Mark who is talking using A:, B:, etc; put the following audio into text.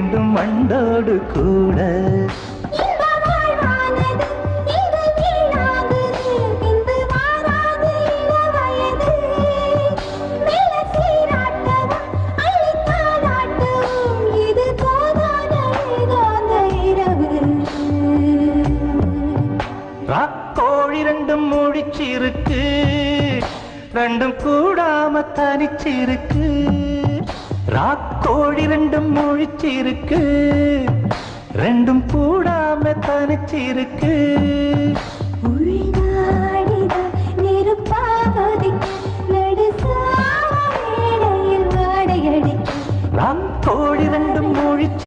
A: வேண்டும் மண்டோடு கூட. ராக்கோழி ரெண்டும் முழிச்சிருக்கு, ரெண்டும் கூடாம தனிச்சிருக்கு. ராக்கோழி ரெண்டும் முழிச்சிருக்கு, ரெண்டும் கூடாம தனிச்சிருக்கு. ராக்கோழி ரெண்டும் முழிச்சு